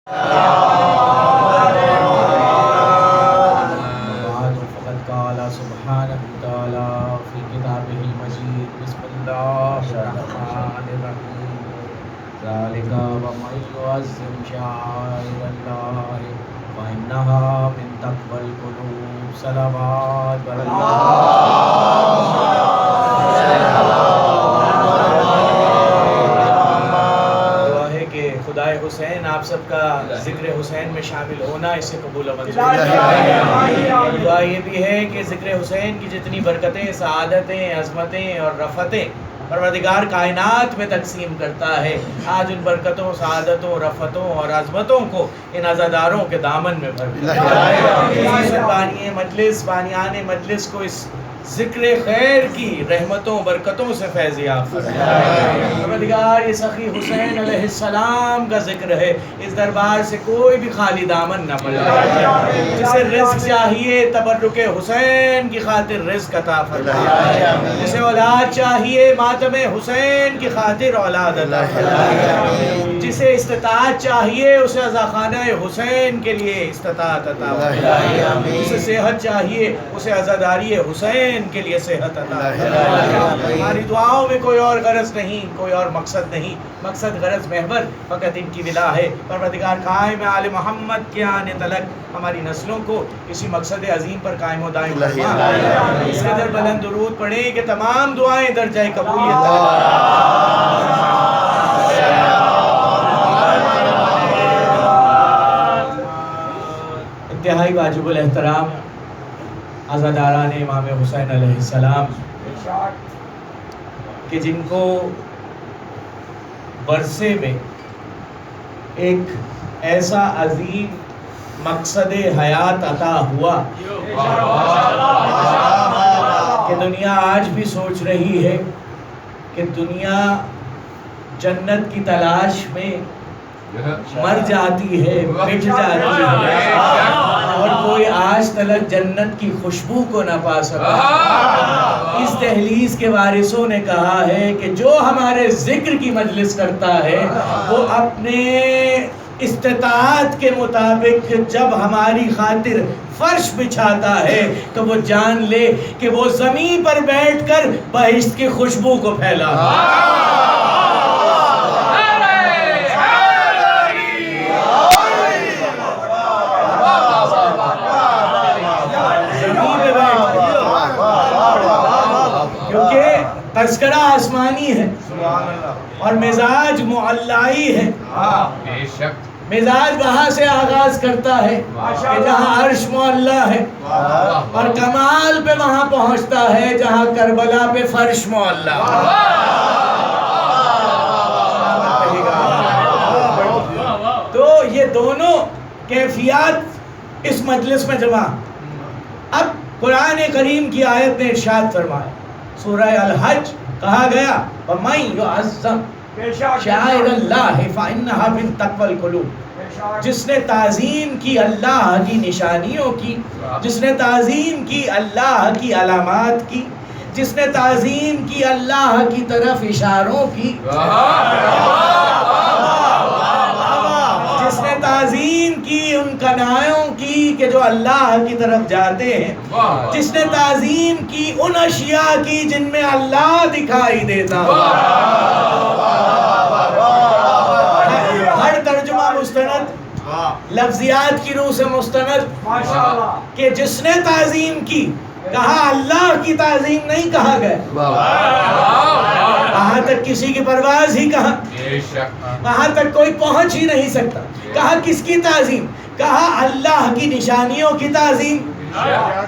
بعد فقد قال سبحانه وتعالى في كتابه المجيد بسم الله الرحمن الرحيم ذلك ومن يعظم شعائر الله فإنها من تقوى القلوب صلوات خدائے حسین آپ سب کا ذکر حسین میں شامل ہونا اس سے قبول و منظور دعا یہ بھی ہے کہ ذکر حسین کی جتنی برکتیں، سعادتیں، عظمتیں اور رفتیں پروردگار کائنات میں تقسیم کرتا ہے، آج ان برکتوں، سعادتوں، رفتوں اور عظمتوں کو ان عزاداروں کے دامن میں بھر بانی مجلس، بانیان مجلس کو اس ذکر خیر کی رحمتوں برکتوں سے فیض یاب فرمائے۔ پروردگار یہ سخی حسین علیہ السلام کا ذکر ہے، اس دربار سے کوئی بھی خالی دامن نہ پڑے، جسے رزق چاہیے تبرک حسین کی خاطر رزق عطا فرمائے، جسے اولاد چاہیے ماتم حسین کی خاطر اولاد عطا فرمائے، جسے استطاعت چاہیے اسے عزاخانہ حسین کے لیے استطاعت عطا فرمائے، جسے صحت چاہیے اسے عزاداری حسین کے لیے صحت عطا فرمائے۔ ہماری دعاؤں میں کوئی اور غرض نہیں، کوئی اور مقصد نہیں، مقصد غرض محور فقط ان کی ولا ہے۔ پروردگار قائم آل محمد کے آنے تلک ہماری نسلوں کو اسی مقصد عظیم پر قائم و دائم فرما۔ اس قدر بلند درود پڑھیں کہ تمام دعائیں درجہ قبولیت انتہائی واجب الاحترام عزاداران امام حسین علیہ السلام کہ جن کو ورثے میں ایک ایسا عظیم مقصد حیات عطا ہوا کہ دنیا آج بھی سوچ رہی ہے کہ دنیا جنت کی تلاش میں مر جاتی ہے، مٹ جاتی ہے، اور کوئی آج تلک جنت کی خوشبو کو نہ پا سکا۔ اس دہلیز کے وارثوں نے کہا ہے کہ جو ہمارے ذکر کی مجلس کرتا ہے وہ اپنے استطاعت کے مطابق جب ہماری خاطر فرش بچھاتا ہے تو وہ جان لے کہ وہ زمین پر بیٹھ کر بہشت کی خوشبو کو پھیلا۔ تذکرہ آسمانی ہے اور مزاج معلائی ہے، مزاج وہاں سے آغاز کرتا ہے کہ جہاں عرش معلا ہے، اور کمال پہ وہاں پہنچتا ہے جہاں کربلا پہ فرش معلا۔ تو یہ دونوں کیفیات اس مجلس میں جمع۔ اب قرآن کریم کی آیت نے ارشاد فرمایا، سورہ الحج کہا گیا وَمَن يُعَظِّمْ شَعَائِرَ اللَّهِ فَإِنَّهَا مِن تَقْوَى الْقُلُوبِ، جس نے تعظیم کی اللہ کی نشانیوں کی، جس نے تعظیم کی اللہ کی علامات کی، جس نے تعظیم کی اللہ کی طرف اشاروں کی، جس نے تعظیم کی ان کنایوں کی کہ جو اللہ کی طرف جاتے ہیں، جس نے تعظیم کی ان اشیاء کی جن میں اللہ دکھائی دیتا ہے، ہر ترجمہ مستند، لفظیات کی روح سے مستند، کہ جس نے تعظیم کی، کہا اللہ کی تعظیم نہیں کہا گیا، وہاں تک کسی کی پرواز ہی کہا، وہاں تک کوئی پہنچ ہی نہیں سکتا۔ کہا کس کی تعظیم؟ کہا اللہ کی نشانیوں کی تعظیم،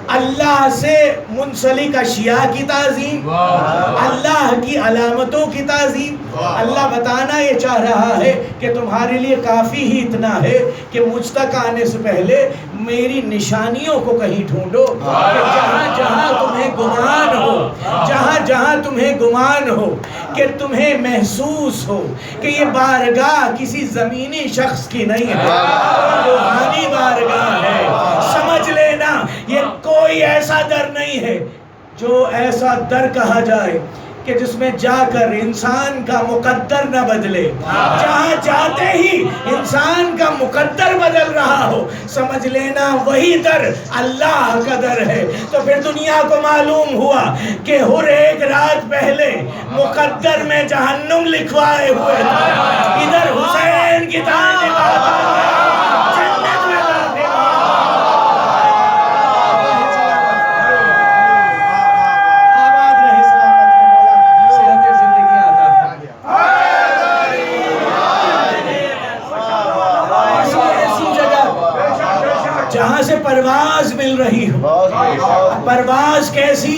اللہ سے منسلک اشیاء کی تعظیم، اللہ کی علامتوں کی تعظیم۔ اللہ بتانا یہ چاہ رہا ہے کہ تمہارے لیے کافی ہی اتنا ہے کہ مجھ تک آنے سے پہلے میری نشانیوں کو کہیں ڈھونڈو، کہ جہاں جہاں تمہیں گمان ہو، جہاں جہاں تمہیں گمان ہو کہ تمہیں محسوس ہو کہ یہ بارگاہ کسی زمینی شخص کی نہیں ہے، روحانی بارگاہ ہے، سمجھ لینا یہ کوئی ایسا در نہیں ہے جو ایسا در کہا جائے کہ جس میں جا کر انسان کا مقدر نہ بدلے، جہاں جاتے ہی انسان کا مقدر بدل رہا ہو، سمجھ لینا وہی در اللہ کا در ہے۔ تو پھر دنیا کو معلوم ہوا کہ ہر ایک رات پہلے مقدر میں جہنم لکھوائے ہوئے تھے، ادھر حسین کی تعلیمات جنت میں داخل۔ جہاں سے پرواز مل رہی ہو، پرواز کیسی؟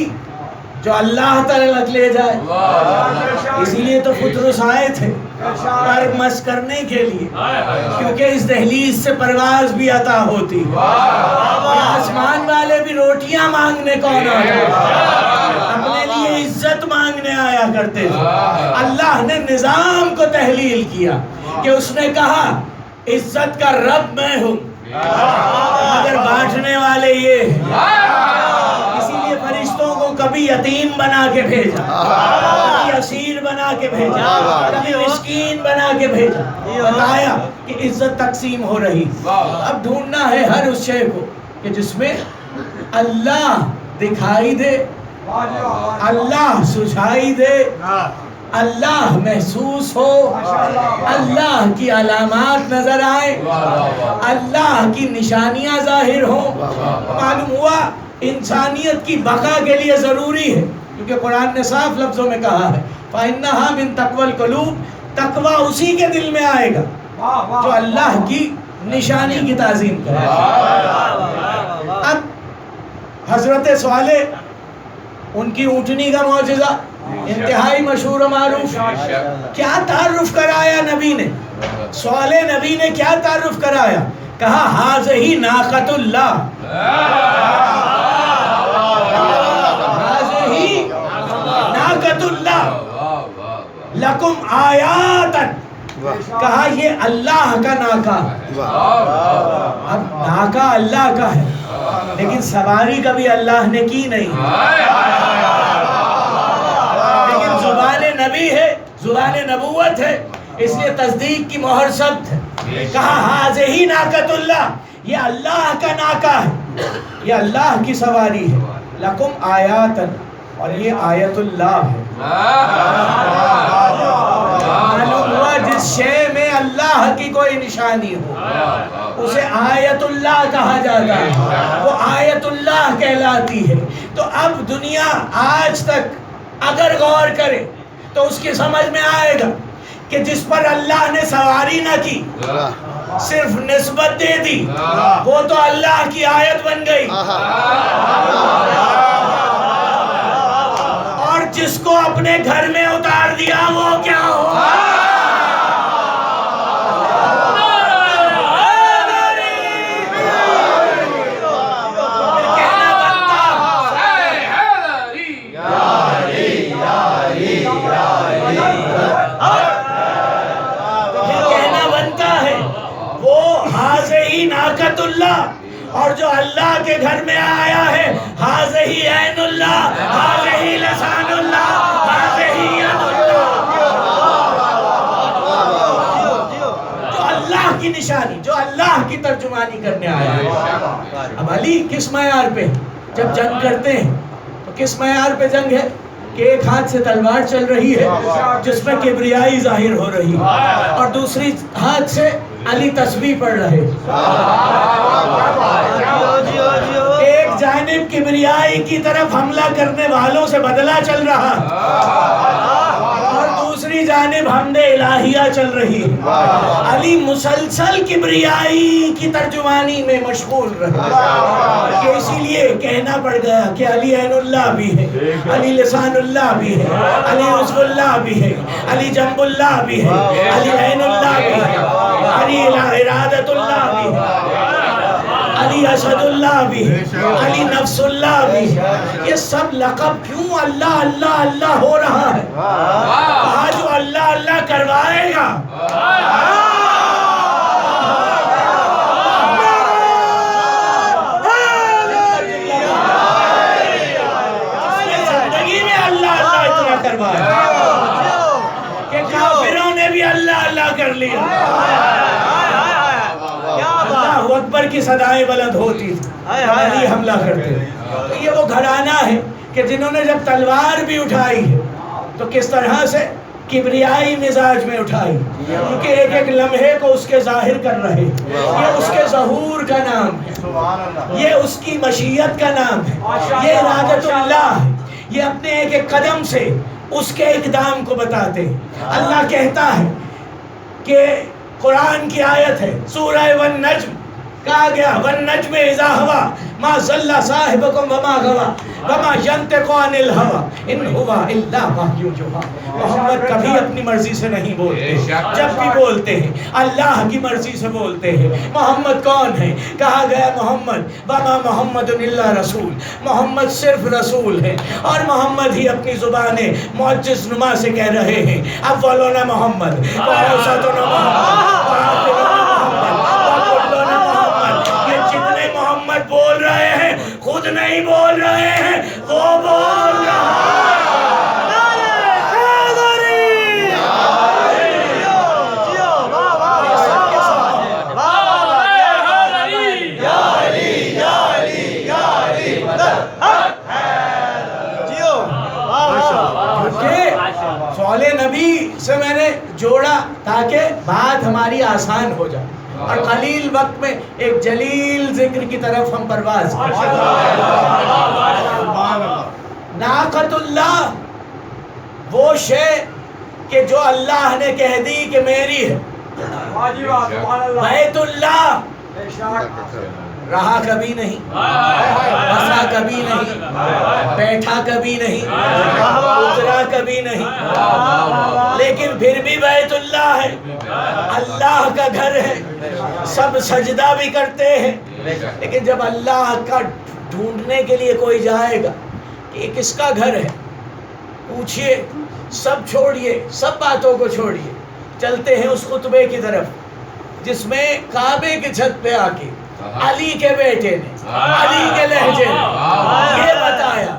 جو اللہ تعالیٰ لے جائے۔ اسی لیے تو پطرس آئے تھے پرمس کرنے کے لیے، کیونکہ اس دہلیز سے پرواز بھی عطا ہوتی ہے۔ آسمان والے بھی روٹیاں مانگنے کون آتے؟ اپنے لیے عزت مانگنے آیا کرتے تھے۔ اللہ نے نظام کو تحلیل کیا کہ اس نے کہا عزت کا رب میں ہوں، مگر بانٹنے والے یہ ہیں۔ اسی لیے فرشتوں کو کبھی یتیم بنا کے بھیجا، کبھی اسیر بنا کے بھیجا، کبھی مسکین بنا کے بھیجا، بتایا کہ عزت تقسیم ہو رہی۔ اب ڈھونڈنا ہے ہر اس شے کو کہ جس میں اللہ دکھائی دے، اللہ سجھائی دے، اللہ محسوس ہو، اللہ کی علامات نظر آئے، اللہ کی نشانیاں ظاہر ہوں۔ معلوم ہوا انسانیت کی بقا کے لیے ضروری ہے، کیونکہ قرآن نے صاف لفظوں میں کہا ہے فَإِنَّهَا مِن تَقْوَى الْقُلُوبِ، تقوی اسی کے دل میں آئے گا جو اللہ کی نشانی کی تعظیم کرے۔ اب حضرت صالح، ان کی اونٹنی کا معجزہ انتہائی مشہور و معروف، کیا تعارف کرایا نبی نے؟ صالح نبی نے کیا تعارف کرایا؟ کہا ہذہ ناقۃ اللہ، ہذہ ناقۃ اللہ لکم آیاتً، کہا یہ اللہ کا ناکا ہے۔ اب ناکا اللہ کا ہے، لیکن سواری کبھی اللہ نے کی نہیں، لیکن زبان نبی ہے، زبان نبوت ہے، اس لیے تصدیق کی مہر ثبت ہے۔ کہا ہذہ ناقۃ اللہ، یہ اللہ کا ناکا ہے، یہ اللہ کی سواری ہے، لکم آیاتً، اور یہ آیت اللہ ہے۔ معلوم ہوا جس شے میں اللہ کی کوئی نشانی ہو اسے آیت اللہ کہا جاتا ہے، وہ آیت اللہ کہلاتی ہے۔ تو اب دنیا آج تک اگر غور کرے تو اس کی سمجھ میں آئے گا کہ جس پر اللہ نے سواری نہ کی، صرف نسبت دے دی، وہ تو اللہ کی آیت بن گئی، اور جس کو اپنے گھر میں اتار دیا وہ کیا ہوا؟ ناقۃ اللہ، اور جو اللہ کے گھر میں آیا ہے ہذہ عین اللہ، ہذہ لسان اللہ، ہذہ ید اللہ، جو اللہ کی نشانی، جو اللہ کی ترجمانی کرنے آیا ہے۔ اب علی کس معیار پہ جب جنگ کرتے ہیں تو کس معیار پہ جنگ ہے کہ ایک ہاتھ سے تلوار چل رہی ہے جس میں کبریائی ظاہر ہو رہی ہے، اور دوسری ہاتھ سے علی تسبیح پڑھ رہے، ایک جانب کبریائی کی طرف حملہ کرنے والوں سے بدلہ چل رہا اور دوسری جانب حمد الہیہ چل رہی ہے۔ علی مسلسل کبریائی کی ترجمانی میں مشغول رہا، کہ اسی لیے کہنا پڑ گیا کہ علی عین اللہ بھی ہے، علی لسان اللہ بھی ہے، علی عضو اللہ بھی ہے، علی جنب اللہ بھی ہے، علی عین اللہ بھی ہے، علی ارادت اللہ بھی ہے، علی اشہد اللہ بھی ہے، علی نفس اللہ بھی ہے۔ یہ سب لقب کیوں اللہ اللہ اللہ ہو رہا ہے؟ کہا جو اللہ اللہ کروائے گا زندگی میں اللہ اللہ اتنا کروایا، اکبر کی صدائیں بلند ہوتی تھی، علی حملہ کرتے تھے۔ تو یہ وہ گھرانہ ہے کہ جنہوں نے جب تلوار بھی اٹھائی ہے تو کس طرح سے کبریائی مزاج میں اٹھائی، کیونکہ ایک ایک لمحے کو اس کے ظاہر کر رہے ہیں۔ یہ اس کے ظہور کا نام ہے، یہ اس کی مشیت کا نام ہے، یہ ارادت اللہ ہے۔ یہ اپنے ایک ایک قدم سے اس کے اقدام کو بتاتے ہیں۔ اللہ کہتا ہے کہ قرآن کی آیت ہے سورہ والنجم، کہا گیا والنجم اذا ہوا ما ضل صاحبکم وما غوا وما ینطق عن الہوی ان ہوا الا وحی یوحی۔ محمد کبھی اپنی مرضی سے نہیں بولتے، جب بھی بولتے ہیں اللہ کی مرضی سے بولتے ہیں۔ محمد کون ہے؟ کہا گیا محمد وما محمد الا رسول، محمد صرف رسول ہے، اور محمد ہی اپنی زبان معجز نما سے کہہ رہے ہیں اولنا محمد وآخرنا محمد وآخرنا محمد وکلنا محمد۔ یہ جتنے محمد بول رہے ہیں خود نہیں بول رہے ہیں، وہ بول رہا ہے۔ سوال نبی سے میں نے جوڑا تاکہ بات ہماری آسان ہو جائے اور قلیل وقت میں ایک جلیل ذکر کی طرف ہم پرواز کریں۔ ناقۃ اللہ وہ شے کہ جو اللہ نے کہہ دی کہ میری ہے۔ بیت اللہ رہا کبھی نہیں، بسا کبھی نہیں، بیٹھا کبھی نہیں، اترا کبھی نہیں، لیکن پھر بھی بیت اللہ ہے، اللہ کا گھر ہے، سب سجدہ بھی کرتے ہیں۔ لیکن جب اللہ کا ڈھونڈنے کے لیے کوئی جائے گا کہ یہ کس کا گھر ہے، پوچھئے، سب چھوڑیے، سب باتوں کو چھوڑیے، چلتے ہیں اس خطبے کی طرف جس میں کعبے کی چھت پہ آ کے علی کے بیٹے نے علی کے لہجے نے یہ بتایا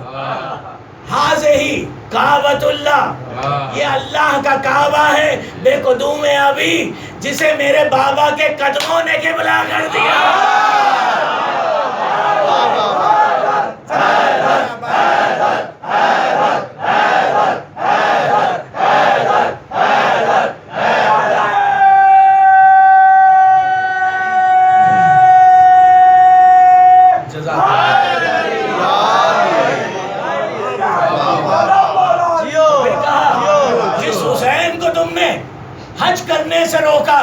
ہاذہی کعبۃ اللہ، یہ اللہ کا کعبہ ہے بے قدوم ابی، جسے میرے بابا کے قدموں نے قبلہ کر دیا۔ حج کرنے سے روکا،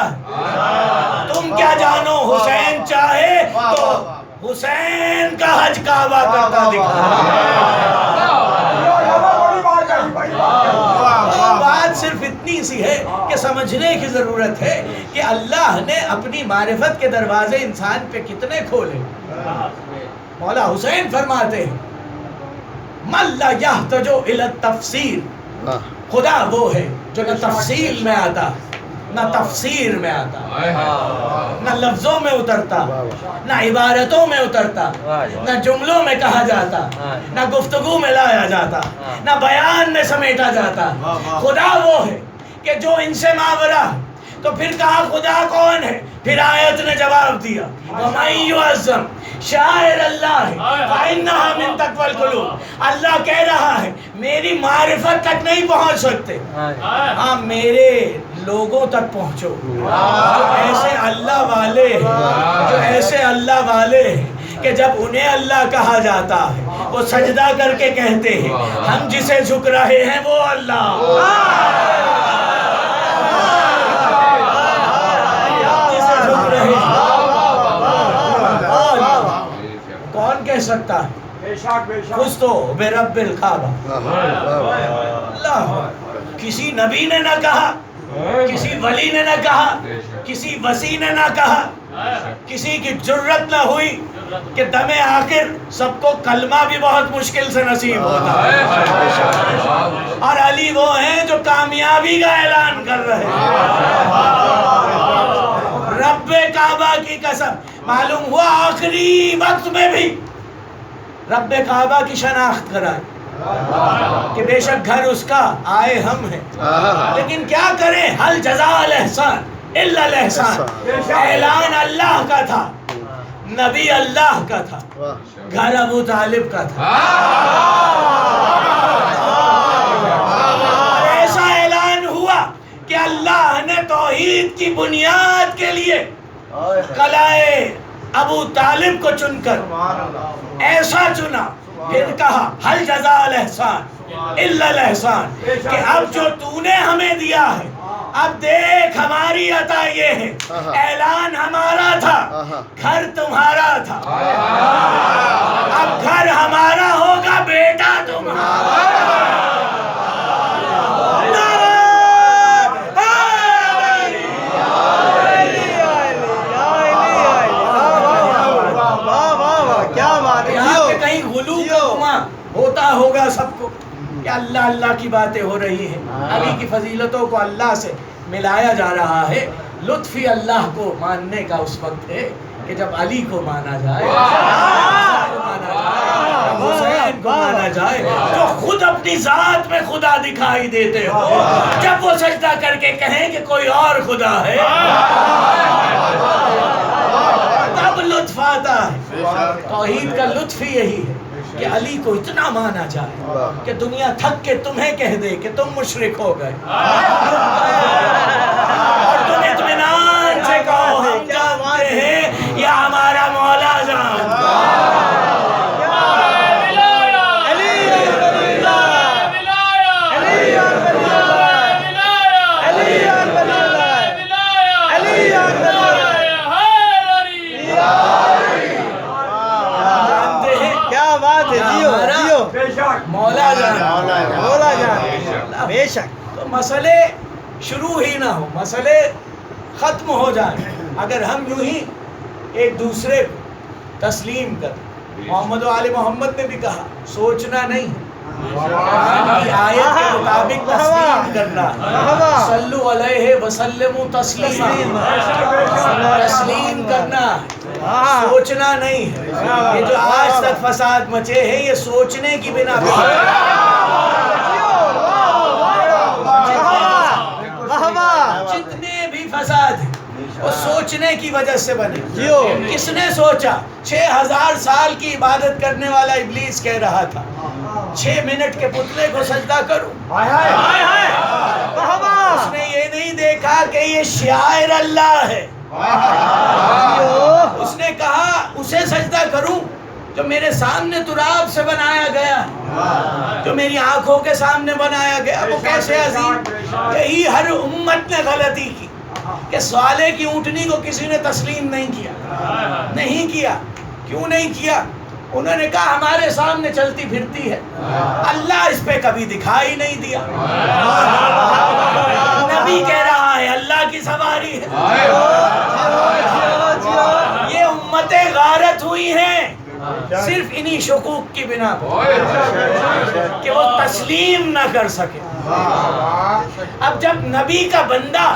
تم کیا جانو حسین چاہے تو حسین کا حج کعبہ کرتا دکھا۔ بات صرف اتنی سی ہے کہ سمجھنے کی ضرورت ہے کہ اللہ نے اپنی معرفت کے دروازے انسان پہ کتنے کھولے۔ مولا حسین فرماتے ہیں من لا یحتج الی التفسیر، خدا وہ ہے جو نہ تفصیل میں آتا نہ تفسیر میں آتا، نہ لفظوں میں اترتا، نہ عبارتوں میں اترتا، نہ جملوں میں کہا جاتا، نہ گفتگو میں لایا جاتا، نہ بیان میں سمیٹا جاتا۔ خدا وہ ہے کہ جو ان سے ماورا۔ تو پھر کہا خدا کون ہے؟ پھر آیت نے جواب دیا وَمَن يُعَظِّمْ شَعَائِرَ اللَّهِ فَإِنَّهَا مِن تَقْوَى الْقُلُوبِ۔ اللہ کہہ رہا ہے میری معرفت تک نہیں پہنچ سکتے، ہاں میرے لوگوں تک پہنچو جو ایسے اللہ والے ہیں، جو ایسے اللہ والے ہیں کہ جب انہیں اللہ کہا جاتا ہے وہ سجدہ کر کے کہتے ہیں ہم جسے جھک رہے ہیں وہ اللہ۔ کون کہہ سکتا ہے کچھ تو برب الکعبہ؟ اللہ، کسی نبی نے نہ کہا، کسی ولی نے نہ کہا، کسی وسیع نے نہ کہا، کسی کی جرت نہ ہوئی کہ دم آخر سب کو کلمہ بھی بہت مشکل سے نصیب ہوتا ہے، اور علی وہ ہیں جو کامیابی کا اعلان کر رہے ہیں۔ رب کعبہ کی قسم، معلوم ہوا آخری وقت میں بھی رب کعبہ کی شناخت کرائی کہ بے شک گھر اس کا، آئے ہم ہیں، لیکن کیا کریں، حل جزاء الاحسان الا الاحسان۔ اعلان اللہ کا تھا نبی اللہ کا تھا، گھر ابو طالب کا تھا. اور ایسا اعلان ہوا کہ اللہ نے توحید کی بنیاد کے لیے قلعہ ابو طالب کو چن کر ایسا چنا. پھر کہا حل جزاء الاحسان الا الاحسان، کہ اب جو تو نے ہمیں دیا ہے، اب دیکھ ہماری عطا یہ ہے. اعلان ہمارا تھا، گھر تمہارا تھا، اب گھر ہمارا ہوگا، بیٹا تمہارا. کہیں غلو کا گمان ہوتا ہوگا سب کو کہ اللہ اللہ کی باتیں ہو رہی ہیں، علی کی فضیلتوں کو اللہ سے ملایا جا رہا ہے. لطف ہی اللہ کو ماننے کا اس وقت ہے کہ جب علی کو مانا جائے، حسین کو مانا جائے، جو خود اپنی ذات میں خدا دکھائی دیتے ہو، جب وہ سجدہ کر کے کہیں کہ کوئی اور خدا ہے، تب لطف آتا ہے. توحید کا لطف ہی یہی ہے کہ علی کو اتنا مانا جائے کہ دنیا تھک کے تمہیں کہہ دے کہ تم مشرک ہو گئے، اور تم اطمینان سے کہو ہم جانتے ہیں یہ ہمارا مولا جانتا. مولا جان بے شک. تو مسئلے شروع ہی نہ ہو، مسئلے ختم ہو جائیں اگر ہم یوں ہی ایک دوسرے کو تسلیم کر. محمد و آل محمد نے بھی کہا سوچنا نہیں، کی آیت کے مطابق تسلیم کرنا. صلو علیہ وسلم تسلیما، تسلیم کرنا، سوچنا نہیں ہے. یہ جو آج تک فساد مچے ہیں یہ سوچنے کی بنا پر، جتنے بھی فساد ہیں وہ سوچنے کی وجہ سے بنے. کس نے سوچا؟ 6000 سال کی عبادت کرنے والا ابلیس کہہ رہا تھا 6 منٹ کے پتلے کو سجدہ کروں. اس نے یہ نہیں دیکھا کہ یہ شاعر اللہ ہے. اس نے کہا اسے سجدہ کروں جو میرے سامنے تراب سے بنایا گیا، جو میری آنکھوں کے سامنے بنایا گیا. وہ کیسے عظیم. یہی ہر امت نے غلطی کی کہ صالح کی اونٹنی کو کسی نے تسلیم نہیں کیا. نہیں کیا. کیوں نہیں کیا؟ انہوں نے کہا ہمارے سامنے چلتی پھرتی ہے، اللہ اس پہ کبھی دکھائی نہیں دیا. نبی کہہ رہا ہے اللہ کی سواری ہے. یہ امتیں غارت ہوئی ہیں صرف انہی شکوک کی بنا پر کہ وہ تسلیم نہ کر سکے. اب جب نبی کا بندہ،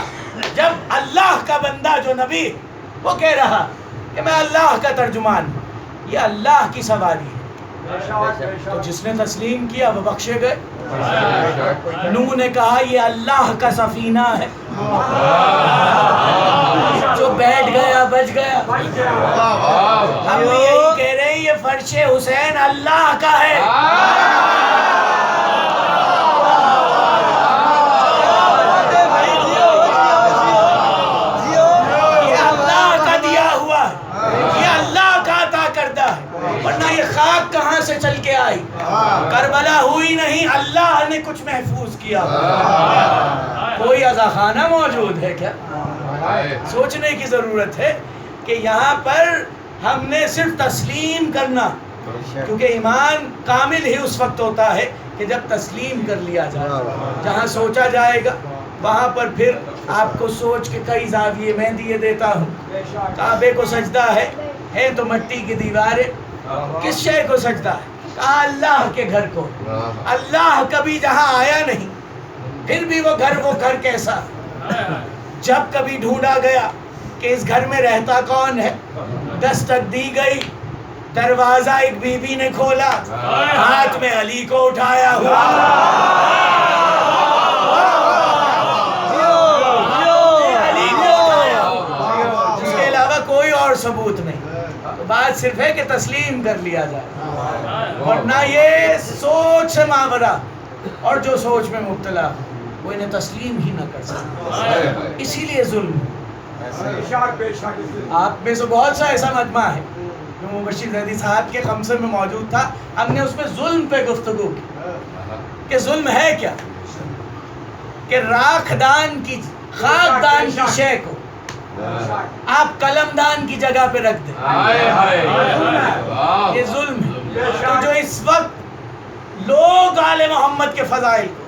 جب اللہ کا بندہ جو نبی، وہ کہہ رہا کہ میں اللہ کا ترجمان ہوں، یہ اللہ کی سواری ہے، تو جس نے تسلیم کیا وہ بخشے گئے. نوح نے کہا یہ اللہ کا سفینہ ہے، جو بیٹھ گیا بچ گیا. ہم بھی یہی کہہ رہے ہیں یہ فرش حسین اللہ کا ہے. یہ اللہ کا دیا ہوا ہے، یہ اللہ کا عطا کردہ ہے. ورنہ یہ خاک کہاں سے چل کے آئی؟ کربلا ہوئی نہیں، اللہ نے کچھ محفوظ کیا. کوئی عزا خانہ موجود ہے کیا؟ سوچنے کی ضرورت ہے کہ یہاں پر ہم نے صرف تسلیم کرنا، کیونکہ ایمان کامل ہی اس وقت ہوتا ہے کہ جب تسلیم کر لیا جائے. جہاں سوچا جائے گا وہاں پر پھر آپ کو سوچ کے کئی زاویے میں دیے دیتا ہوں. کعبے کو سجدہ ہے تو مٹی کی دیواریں. کس شے کو سجدہ ہے؟ کہا اللہ کے گھر کو. اللہ کبھی جہاں آیا نہیں، پھر بھی وہ گھر کیسا. جب کبھی ڈھونڈا گیا کہ اس گھر میں رہتا کون ہے، دستک دی گئی، دروازہ ایک بی بی نے کھولا، ہاتھ میں علی کو اٹھایا ہوا. علی کو اٹھایا، اس کے علاوہ کوئی اور ثبوت نہیں. تو بات صرف ہے کہ تسلیم کر لیا جائے، ورنہ یہ سوچ سے ماورا اور جو سوچ میں مبتلا وہ انہیں تسلیم ہی نہ کر سکتا، اسی لیے ظلم۔ آپ میں سے بہت سا ایسا مجمع ہے جو مبشر زیدی صاحب کے خمسے میں موجود تھا، ہم نے اس میں ظلم پہ گفتگو کی کہ ظلم ہے کیا، کہ راکھ دان کی خاک دان کی شے کو آپ قلم دان کی جگہ پہ رکھ دیں، یہ ظلم ہے۔ تو جو اس وقت لوگ آل محمد کے فضائل کو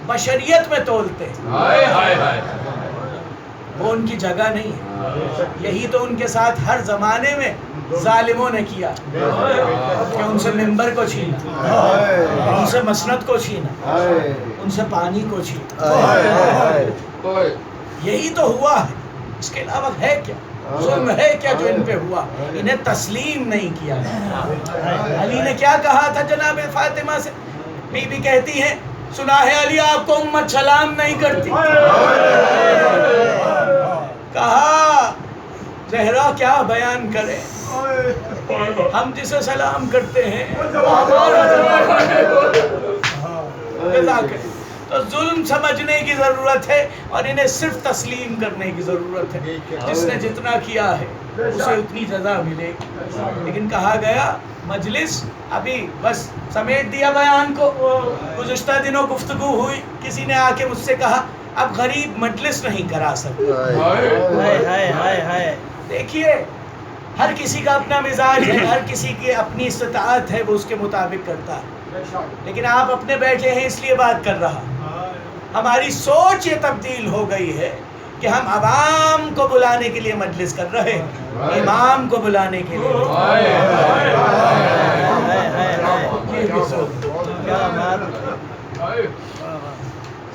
بشریت میں تولتے ہیں وہ ان کی جگہ نہیں ہے۔ یہی تو ان کے ساتھ ہر زمانے میں ظالموں نے کیا کہ ان سے ممبر کو چھینا، ان سے مسند کو چھینا، ان سے پانی کو چھینا، یہی تو ہوا ہے۔ اس کے علاوہ ہے کیا؟ ظلم ہے کیا جو ان پہ ہوا؟ انہیں تسلیم نہیں کیا۔ علی نے کیا کہا تھا جناب فاطمہ سے؟ بی بی کہتی ہے سنا ہے علی آپ کو امت سلام نہیں کرتی، کہا زہرا کیا بیان کرے، ہم جسے سلام کرتے ہیں تو ظلم سمجھنے کی ضرورت ہے اور انہیں صرف تسلیم کرنے کی ضرورت ہے۔ جس نے جتنا کیا ہے اسے اتنی جزا ملے گی۔ لیکن کہا گیا مجلس ابھی بس سمیٹ دیا بیان کو، گزشتہ دنوں گفتگو ہوئی، کسی نے آ کے مجھ سے کہا اب غریب مجلس نہیں کرا سکتے۔ دیکھیے ہر کسی کا اپنا مزاج ہے، ہر کسی کی اپنی استطاعت ہے، وہ اس کے مطابق کرتا ہے، لیکن آپ اپنے بیٹھے ہیں اس لیے بات کر رہا۔ ہماری سوچ یہ تبدیل ہو گئی ہے کہ ہم عوام کو بلانے کے لیے مجلس کر رہے ہیں، امام کو بلانے کے لیے۔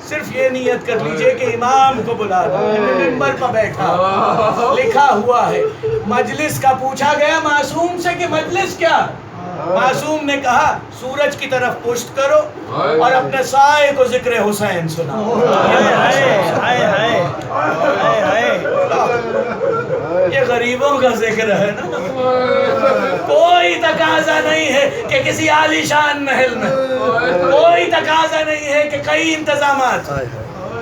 صرف یہ نیت کر لیجئے کہ امام کو بلا رہا، ممبر پر بیٹھا، لکھا ہوا ہے مجلس کا۔ پوچھا گیا معصوم سے کہ مجلس کیا؟ معصوم نے کہا سورج کی طرف پشت کرو اور اپنے سائے کو ذکر حسین سناؤ۔ یہ غریبوں کا ذکر ہے نا، کوئی تقاضا نہیں ہے کہ کسی عالی شان محل میں، کوئی تقاضا نہیں ہے کہ کئی انتظامات۔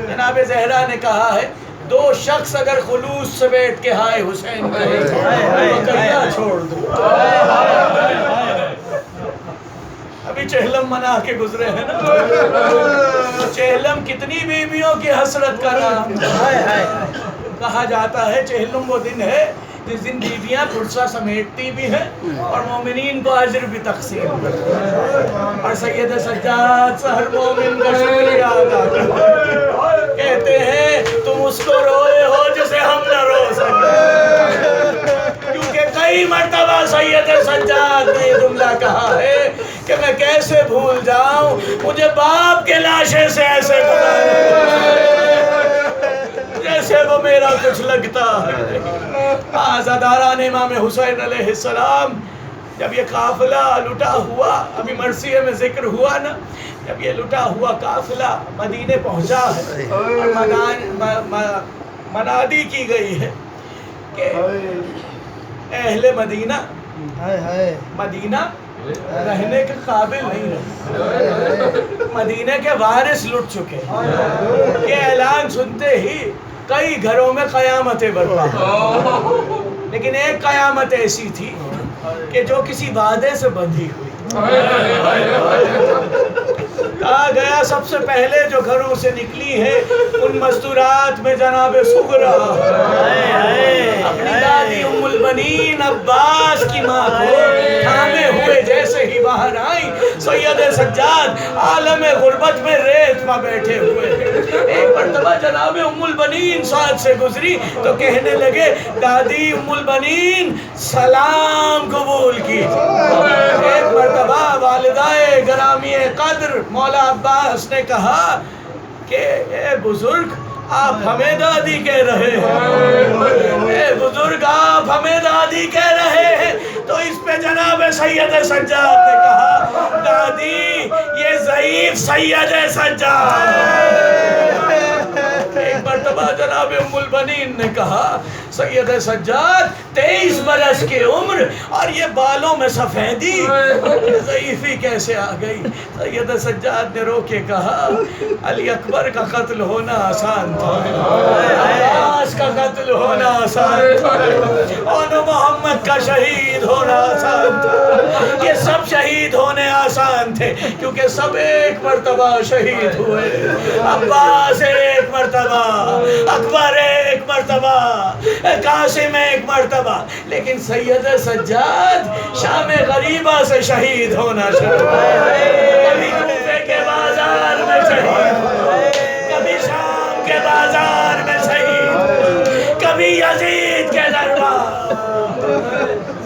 جناب زہرا نے کہا ہے دو شخص اگر خلوص سے بیٹھ کے ہائے حسین کہیں تو کیا چھوڑ دو۔ ابھی چہلم منا کے گزرے ہیں نا، چہلم کتنی بیویوں کی حسرت کا نام ہے۔ کہا جاتا ہے چہلم وہ دن ہے جس دن بیویاں پرسہ سمیٹتی بھی ہیں اور مومنین کو اجر بھی تقسیم کرتی ہیں، اور سید سجاد سے ہر مومن کا شکریہ ادا کرتے ہیں، کہتے ہیں تم اس کو روئے ہو جسے ہم نہ رو سکے، کیونکہ کئی مرتبہ سید سجاد نے جملہ کہا ہے کہ میں کیسے بھول جاؤں مجھے باپ کے لاشے سے ایسے جیسے وہ میرا کچھ لگتا ہے۔ عزاداران امام حسین علیہ السلام جب یہ قافلہ لٹا ہوا، ابھی مرثیے میں ذکر ہوا نا، جب یہ لٹا ہوا قافلہ مدینے پہنچا ہے اور منادی کی گئی ہے کہ اہل مدینہ مدینہ رہنے کے قابل نہیں رہے، مدینہ کے وارث لٹ چکے۔ یہ اعلان سنتے ہی کئی گھروں میں قیامتیں برپا، لیکن ایک قیامت ایسی تھی کہ جو کسی وعدے سے بندھی ہوئی۔ کہا گیا سب سے پہلے جو گھروں سے نکلی ہے ان مستورات میں جناب صغرا اپنی دادی ام البنین عباس کی ماں کو تھامے ہوئے جیسے ہی باہر آئی، سید سجاد عالم غربت میں ریت میں بیٹھے ہوئے۔ ایک مرتبہ جناب ام البنین ساتھ سے گزری تو کہنے لگے دادی ام البنین سلام قبول کی۔ ایک مرتبہ والدہ گرامی قدر مولا عباس نے کہا کہ اے بزرگ آپ ہمیں دادی کہہ رہے ہیں، اے بزرگ آپ ہمیں دادی کہہ رہے ہیں، تو اس پہ جناب سید سجاد نے کہا دادی یہ ضعیف سید سجاد۔ ایک مرتبہ جناب ام البنین نے کہا سید سجاد 23 برس 10 کی عمر اور یہ بالوں میں سفیدی، ضعیفی کیسے آ گئی؟ سید سجاد نے رو کے کہا علی اکبر کا قتل ہونا آسان تھا، عباس کا قتل ہونا آسان تھا، اور محمد کا شہید ہونا آسان تھا، یہ سب شہید ہونے آسان تھے کیونکہ سب ایک مرتبہ شہید ہوئے، عباس ایک مرتبہ، اکبر ایک مرتبہ، قاسم ایک مرتبہ، لیکن سید سجاد شام غریبہ سے شہید ہونا شروع ہوئے، کبھی کوفے کے بازار میں شہید ہوئے، کبھی شام کے بازار میں شہید، کبھی یزید کے دربار۔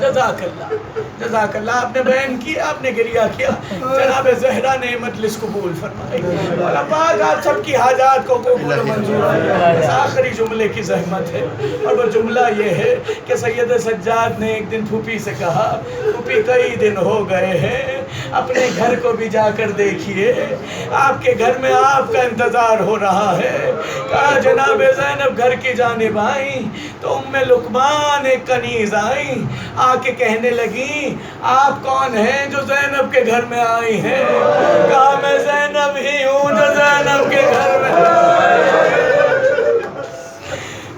جزاک اللہ، جزاک اللہ، آپ نے بیان کیا، آپ نے گریہ کیا، جناب زہرا نے مجلس قبول فرمائی، اللہ پاک آپ سب کی حاجات کو قبول و منظور فرمائے۔ آخری جملے کی زحمت ہے، اور وہ جملہ یہ ہے کہ سید سجاد نے ایک دن پھوپھی سے کہا پھوپھی کئی دن ہو گئے ہیں، اپنے گھر کو بھی جا کر دیکھیے، آپ کے گھر میں آپ کا انتظار ہو رہا ہے۔ کہا جناب زینب گھر کی جانب آئیں تو ام لقمان ایک کنیز آئیں، آ کے کہنے لگیں آپ کون ہیں جو زینب کے گھر میں آئی ہیں؟ کہا میں زینب ہی ہوں جو زینب کے گھر میں آئی۔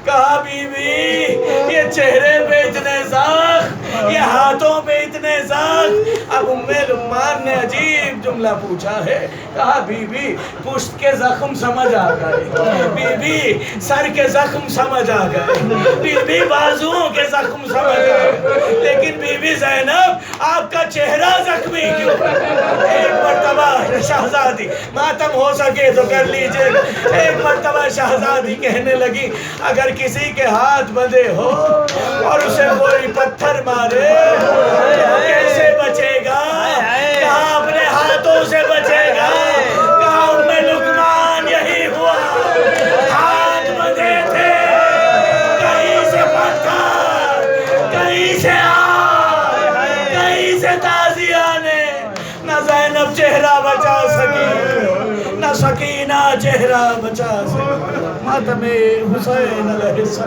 کہا بی بی یہ چہرے پہ اتنے زخم، یہ ہاتھوں پہ اتنے زخم۔ اب ام لقمان نے عجیب جملہ پوچھا ہے، کہا بی بی پشت کے زخم سمجھ آ گئے، بی بی سر کے زخم سمجھ آ گئے، بی بی بازوؤں کے زخم سمجھ آ گئے، لیکن بی بی زینب آپ کا چہرہ زخمی کیوں؟ ایک مرتبہ شہزادی، ماتم ہو سکے تو کر لیجئے، ایک مرتبہ شہزادی کہنے لگی اگر کسی کے ہاتھ بندھے ہو اور اسے کوئی پتھر مارے تو کیسے بچے گا؟ کہاں اپنے ہاتھوں سے بچے گا؟ کہاں ام لقمان یہی ہوا، ہاتھ بندھے تھے، کہیں سے پتھر، کہیں سے آگ، کہیں سے تازیہ نے نہ زینب چہرہ بچا سکی، نہ سکینہ چہرہ بچا سکی۔ ماتم حسین علیہ السلام۔